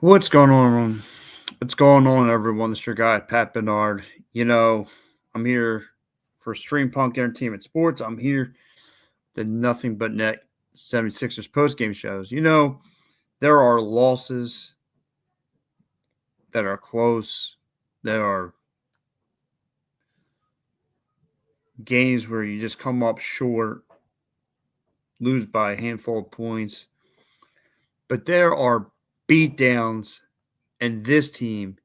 What's going on? What's going on, everyone? This is your guy, Pat Bernard. I'm here for Stream Punk Entertainment Sports. I'm here the Nothing But Net 76ers postgame shows. There are losses that are close, there are games where you just come up short, lose by a handful of points, but there are beatdowns, and this team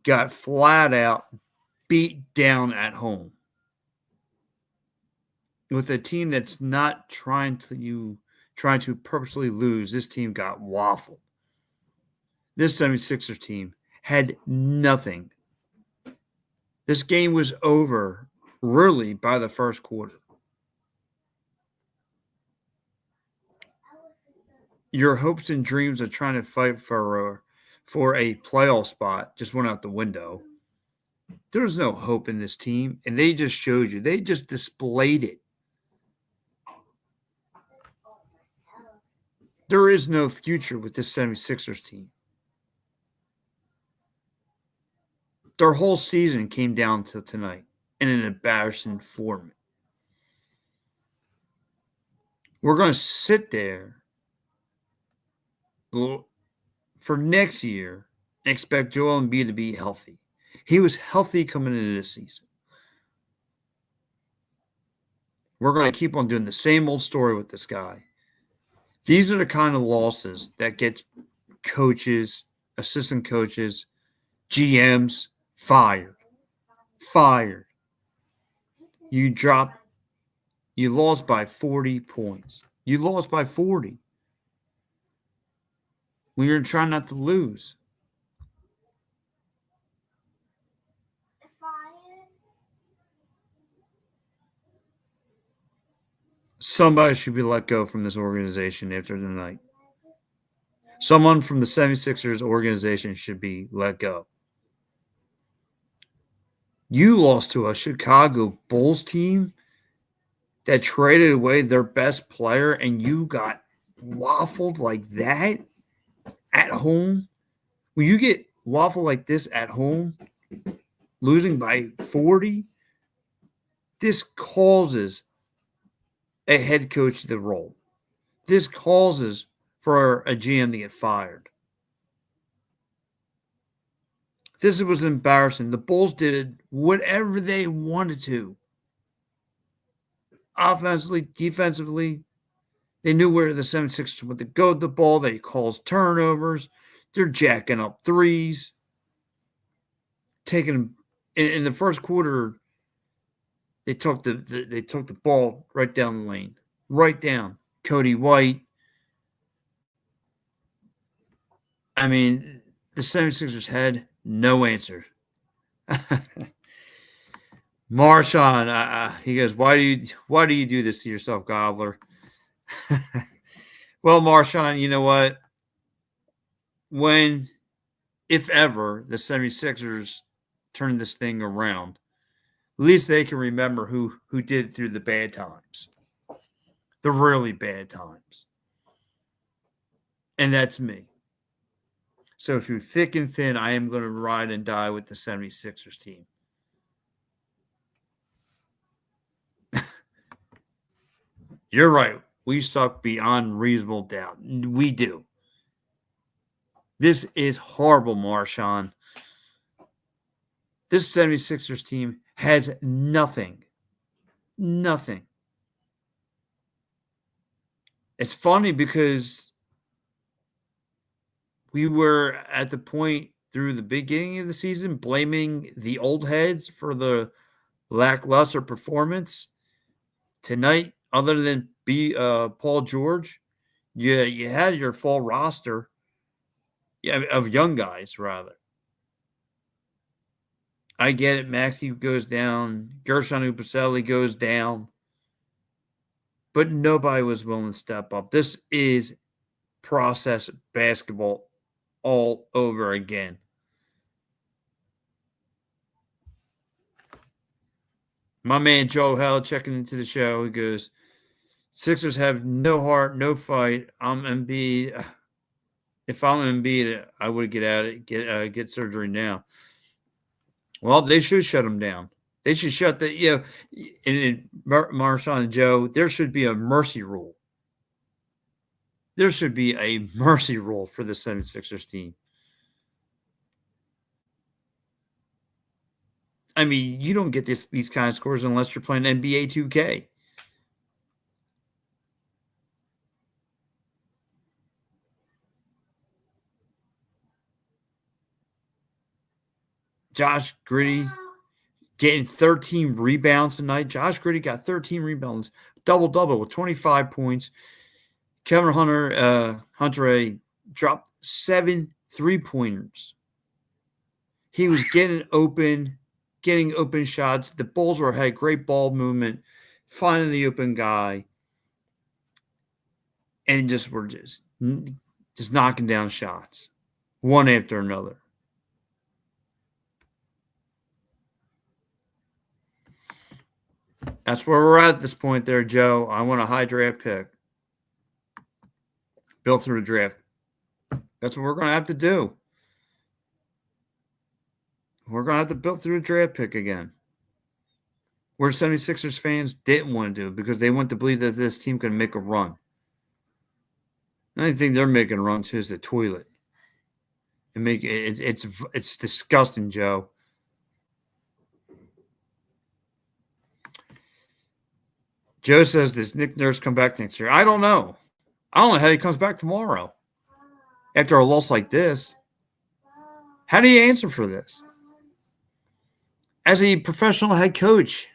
got flat out beat down at home with a team that's not trying to purposely lose. This team got waffled. This 76ers team had nothing. This game was over really by the first quarter. Your hopes and dreams of trying to fight for a playoff spot just went out the window. There's no hope in this team, and they just showed you. They just displayed it. There is no future with this 76ers team. Their whole season came down to tonight in an embarrassing form. We're going to sit there for next year and expect Joel Embiid to be healthy. He was healthy coming into this season. We're going to keep on doing the same old story with this guy. These are the kind of losses that gets coaches, assistant coaches, GMs fired. You lost by 40 points. You lost by 40. When you're trying not to lose. Somebody should be let go from this organization after tonight. Someone from the 76ers organization should be let go. You lost to a Chicago Bulls team that traded away their best player, and you got waffled like that at home. When you get waffled like this at home, losing by 40, this causes a head coach to roll. This causes for a GM to get fired. This was embarrassing. The Bulls did whatever they wanted to. Offensively, defensively, they knew where the 76ers wanted to go with the ball. They caused turnovers. They're jacking up threes. Taking in the first quarter, they took the ball right down the lane. Right down. Cody White. I mean, the 76ers had no answer. Marshawn, he goes, why do you do this to yourself, Gobbler? Well, Marshawn, you know what? When, if ever, the 76ers turn this thing around, at least they can remember who did it through the bad times. The really bad times. And that's me. So through thick and thin, I am going to ride and die with the 76ers team. You're right. We suck beyond reasonable doubt. We do. This is horrible, Marshawn. This 76ers team has nothing. Nothing. It's funny because we were at the point through the beginning of the season blaming the old heads for the lackluster performance. Tonight, other than Paul George, you had your full roster of young guys, rather. I get it. Maxey goes down. Gershon Upaseli goes down. But nobody was willing to step up. This is process basketball all over again. My man Joe Hell checking into the show. He goes, Sixers have no heart, no fight. I'm Embiid. If I'm Embiid, I would get at it, get surgery now. Well, they should shut him down. They should shut the and Marshawn and Joe. There should be a mercy rule. There should be a mercy rule for the 76ers team. I mean, you don't get these kind of scores unless you're playing NBA 2K. Josh Giddey getting 13 rebounds tonight. Josh Giddey got 13 rebounds, double-double with 25 points. Kevin Hunter dropped 7 3-pointers. He was getting open shots. The Bulls had great ball movement, finding the open guy, and were just knocking down shots, one after another. That's where we're at this point there, Joe. I want a high draft pick. Built through the draft. That's what we're going to have to do. We're going to have to build through the draft pick again. Where 76ers fans didn't want to do it because they want to believe that this team can make a run. The only thing they're making runs is the toilet. And it's disgusting, Joe. Joe says, does Nick Nurse come back next year? I don't know. I don't know how he comes back tomorrow. After a loss like this, how do you answer for this? As a professional head coach,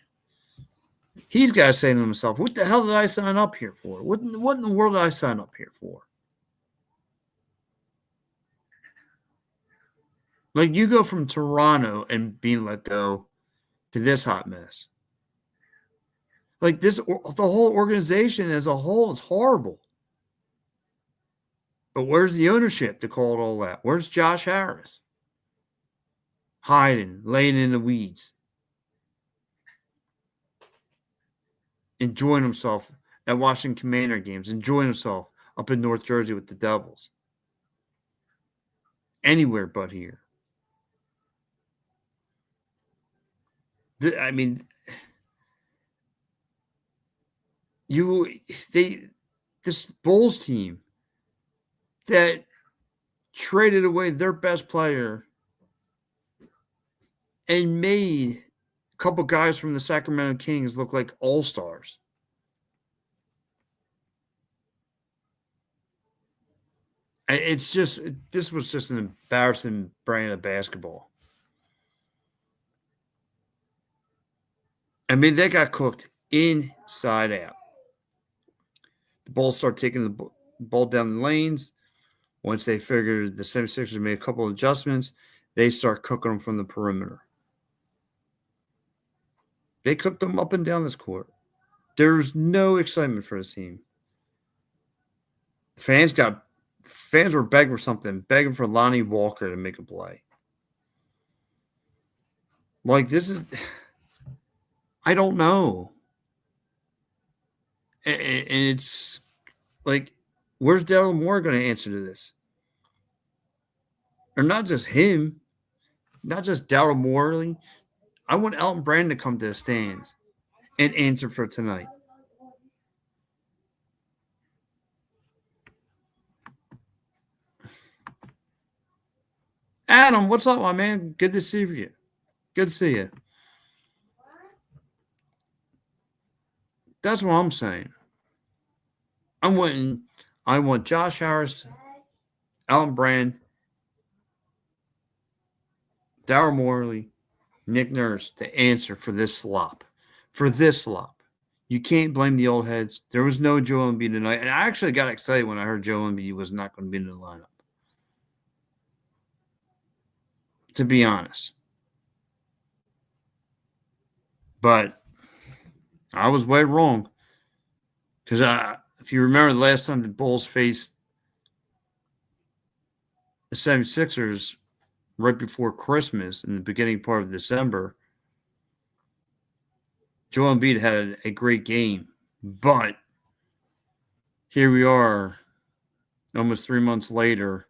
he's got to say to himself, what the hell did I sign up here for? What in the world did I sign up here for? Like, you go from Toronto and being let go to this hot mess. Like, the whole organization as a whole is horrible. But where's the ownership to call it all that? Where's Josh Harris? Hiding, laying in the weeds. Enjoying himself at Washington Commander games. Enjoying himself up in North Jersey with the Devils. Anywhere but here. I mean, this Bulls team that traded away their best player and made a couple guys from the Sacramento Kings look like all-stars. This was just an embarrassing brand of basketball. I mean, they got cooked inside out. The Bulls start taking the ball down the lanes. Once they figured the 76ers made a couple of adjustments, they start cooking them from the perimeter. They cooked them up and down this court. There's no excitement for this team. Fans were begging for something, begging for Lonnie Walker to make a play. Like, this is, I don't know. And it's like, where's Daryl Moore going to answer to this? Or not just him, not just Daryl Morley. I want Elton Brand to come to the stands and answer for tonight. Adam, what's up, my man? Good to see you. Good to see you. That's what I'm saying. I want Josh Harris, Elton Brand, Daryl Morley, Nick Nurse to answer for this slop. For this slop. You can't blame the old heads. There was no Joel Embiid tonight. And I actually got excited when I heard Joel Embiid was not going to be in the lineup. To be honest. But I was way wrong. Because if you remember the last time the Bulls faced the 76ers right before Christmas in the beginning part of December, Joel Embiid had a great game. But here we are almost 3 months later,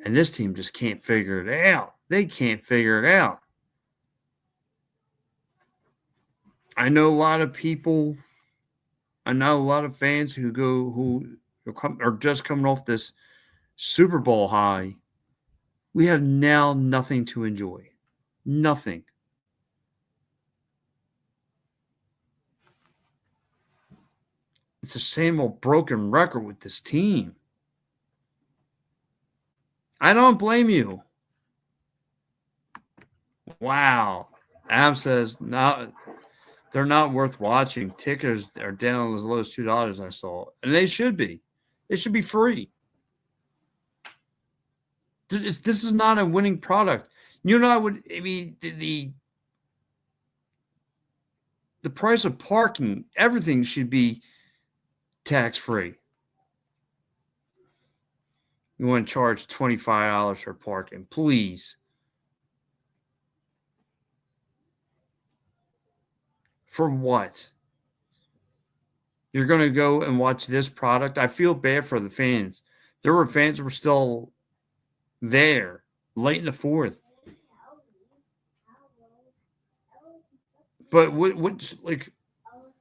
And this team just can't figure it out. They can't figure it out. I know a lot of people, I know a lot of fans who are just coming off this Super Bowl high. We have now nothing to enjoy. Nothing. It's the same old broken record with this team. I don't blame you. Wow. Ab says they're not worth watching. Tickets are down as low as $2. I saw, and they should be. They should be free. This is not a winning product. You know, the price of parking, everything should be tax free. You want to charge $25 for parking, please. For what? You're going to go and watch this product? I feel bad for the fans. There were fans who were still there late in the fourth. But what's like,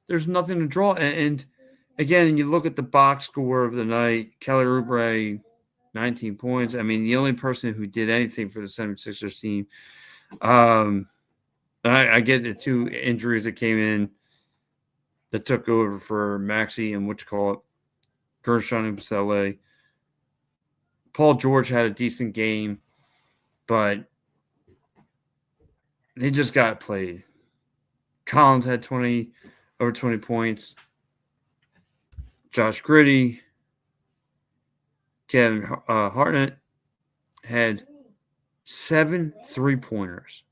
there's nothing to draw. And again, you look at the box score of the night, Kelly Oubre, 19 points. I mean, the only person who did anything for the 76ers team. I get the two injuries that came in that took over for Maxey and Gershon and Basele. Paul George had a decent game, but they just got played. Collins had over 20 points. Josh Giddey, Kevin Hartnett had 7 3-pointers.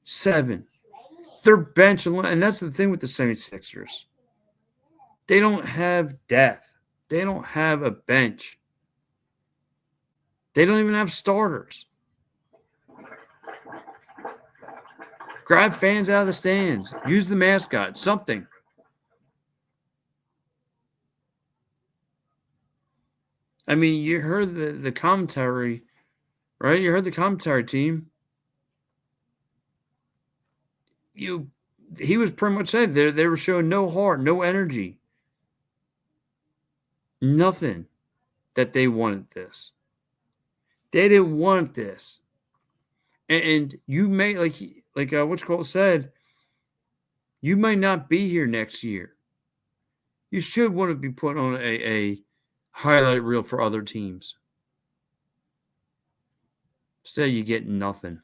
7. Their bench, and that's the thing with the 76ers. They don't have depth. They don't have a bench. They don't even have starters. Grab fans out of the stands. Use the mascot. Something. I mean, you heard the commentary, right? You heard the commentary team. He was pretty much saying they were showing no heart, no energy. Nothing that they wanted this. They didn't want this. And you may, like what's called said, you might not be here next year. You should want to be put on a highlight reel for other teams. Instead, you get nothing.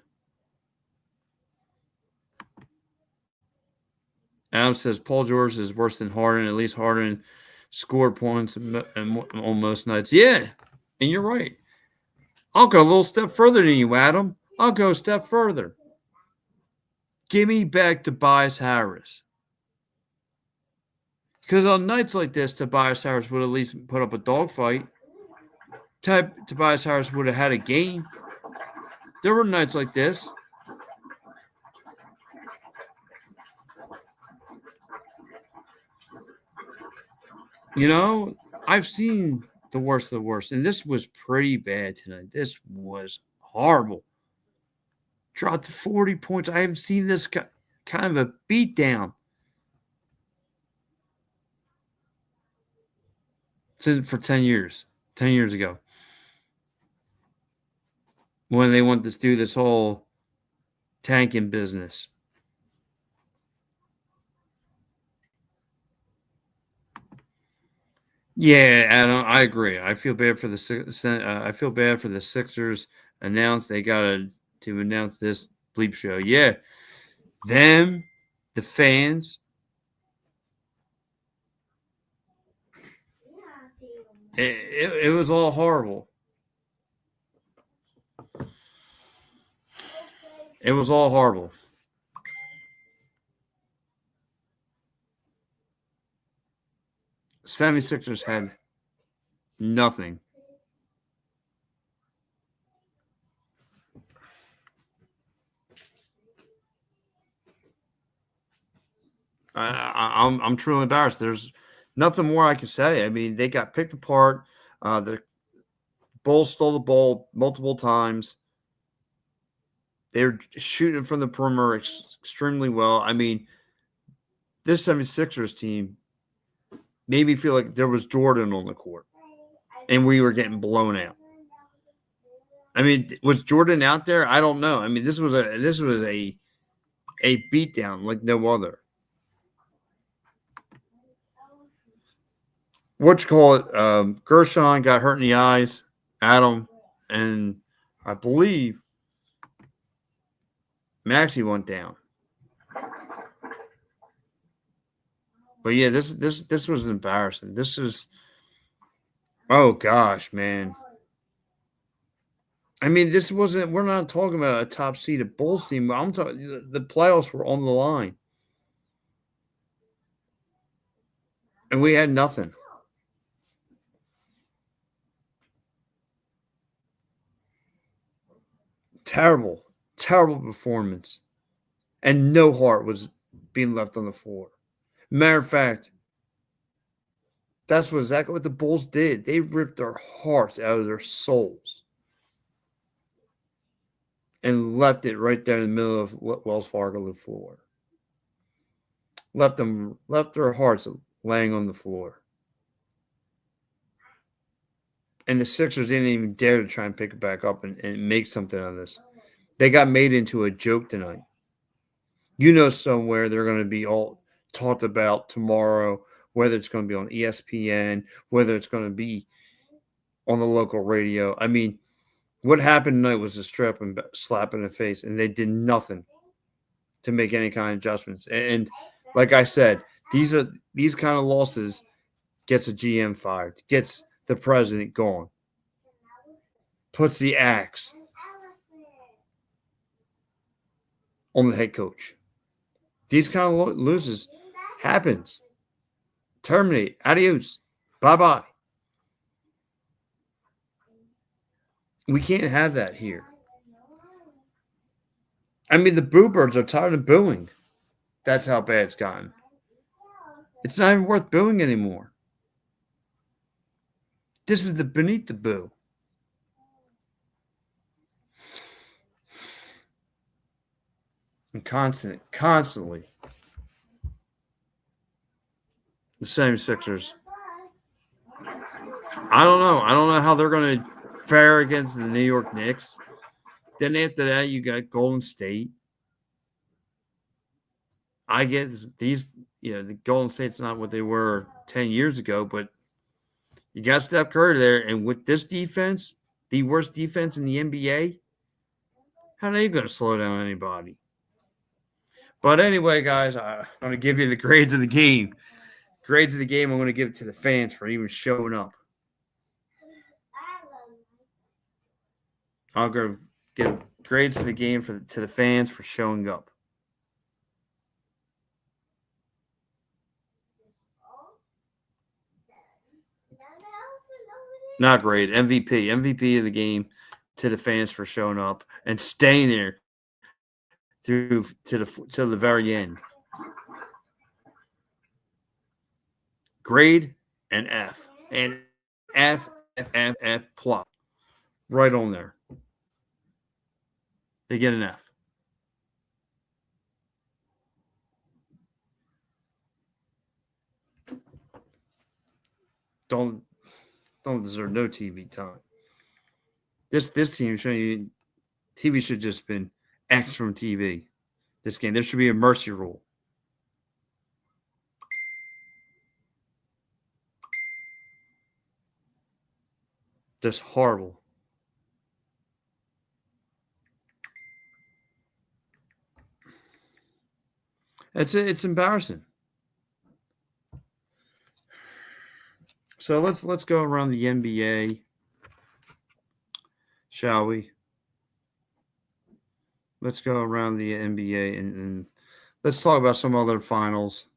Adam says Paul George is worse than Harden. At least Harden scored points on most nights. Yeah, and you're right. I'll go a little step further than you, Adam. I'll go a step further. Give me back Tobias Harris. Because on nights like this, Tobias Harris would at least put up a dogfight. Tobias Harris would have had a game. There were nights like this. You know, I've seen the worst of the worst, and this was pretty bad tonight. This was horrible. Dropped 40 points. I haven't seen this kind of a beatdown for 10 years. 10 years ago. When they wanted to do this whole tanking business. Yeah, I agree. I feel bad for the Sixers. They got to announce this bleep show. Yeah, them, the fans. It was all horrible. It was all horrible. – 76ers had nothing. I'm truly embarrassed. There's nothing more I can say. I mean, they got picked apart. The Bulls stole the ball multiple times. They were shooting from the perimeter extremely well. I mean, this 76ers team made me feel like there was Jordan on the court, and we were getting blown out. I mean, was Jordan out there? I don't know. I mean, this was a beatdown like no other. What you call it? Gershon got hurt in the eyes. Adam, and I believe Maxey went down. But yeah, this was embarrassing. This is, oh gosh, man. I mean, this wasn't. We're not talking about a top seeded Bulls team. I'm talking. The playoffs were on the line, and we had nothing. Terrible, terrible performance, and no heart was being left on the floor. Matter of fact, that's exactly what the Bulls did. They ripped their hearts out of their souls and left it right there in the middle of Wells Fargo floor. Left their hearts laying on the floor. And the Sixers didn't even dare to try and pick it back up and make something of this. They got made into a joke tonight. You know, somewhere they're going to be all talked about tomorrow, whether it's going to be on ESPN, whether it's going to be on the local radio. I mean, what happened tonight was a strip and slap in the face, and they did nothing to make any kind of adjustments. And like I said, these kind of losses gets a GM fired, gets the president gone, puts the axe on the head coach. These kind of losses happens. Terminate. Adios. Bye-bye. We can't have that here. I mean, the Boo Birds are tired of booing. That's how bad it's gotten. It's not even worth booing anymore. This is the beneath the boo. And constantly. The same Sixers. I don't know. I don't know how they're going to fare against the New York Knicks. Then after that, you got Golden State. I get these, the Golden State's not what they were 10 years ago, but you got Steph Curry there. And with this defense, the worst defense in the NBA, how are you going to slow down anybody? But anyway, guys, I'm going to give you the grades of the game. Grades of the game, I'm going to give it to the fans for even showing up. I'll go give grades to the game to the fans for showing up. Not great. MVP of the game to the fans for showing up and staying there through to the very end. Grade and F. And F plus. Right on there. They get an F. Don't deserve no TV time. This team TV should just been X from TV. This game, there should be a mercy rule. Just horrible. It's embarrassing. So let's go around the NBA, shall we? Let's go around the NBA and let's talk about some other finals,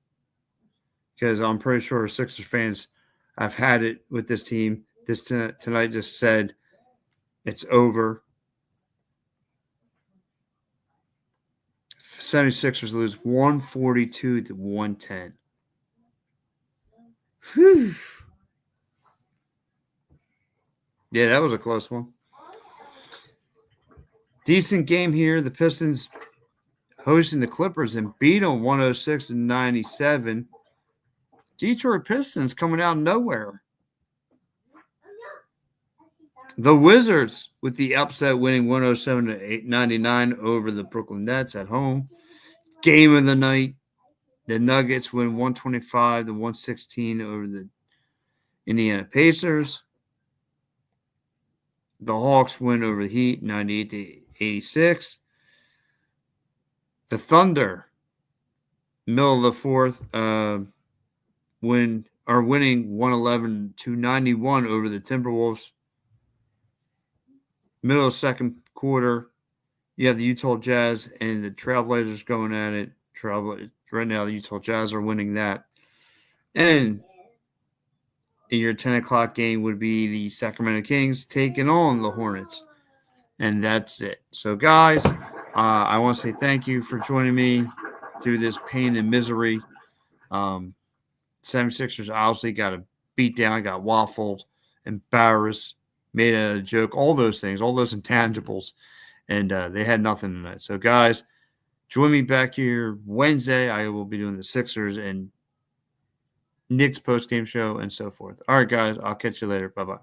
because I'm pretty sure Sixers fans have had it with this team. This tonight just said it's over. 76ers lose 142 to 110. Whew. Yeah, that was a close one. Decent game here. The Pistons hosting the Clippers and beat them 106-97. Detroit Pistons coming out of nowhere. The Wizards with the upset winning 107-99 over the Brooklyn Nets at home. Game of the night. The Nuggets win 125-116 over the Indiana Pacers. The Hawks win over the Heat 98-86. The Thunder, middle of the fourth, winning 111-91 over the Timberwolves. Middle of second quarter, you have the Utah Jazz and the Trailblazers going at it. Right now, the Utah Jazz are winning that. And in your 10 o'clock game would be the Sacramento Kings taking on the Hornets. And that's it. So, guys, I want to say thank you for joining me through this pain and misery. 76ers obviously got a beat down, got waffled, embarrassed, made a joke, all those things, all those intangibles. And they had nothing tonight. So, guys, join me back here Wednesday. I will be doing the Sixers and Knicks post-game show and so forth. All right, guys, I'll catch you later. Bye-bye.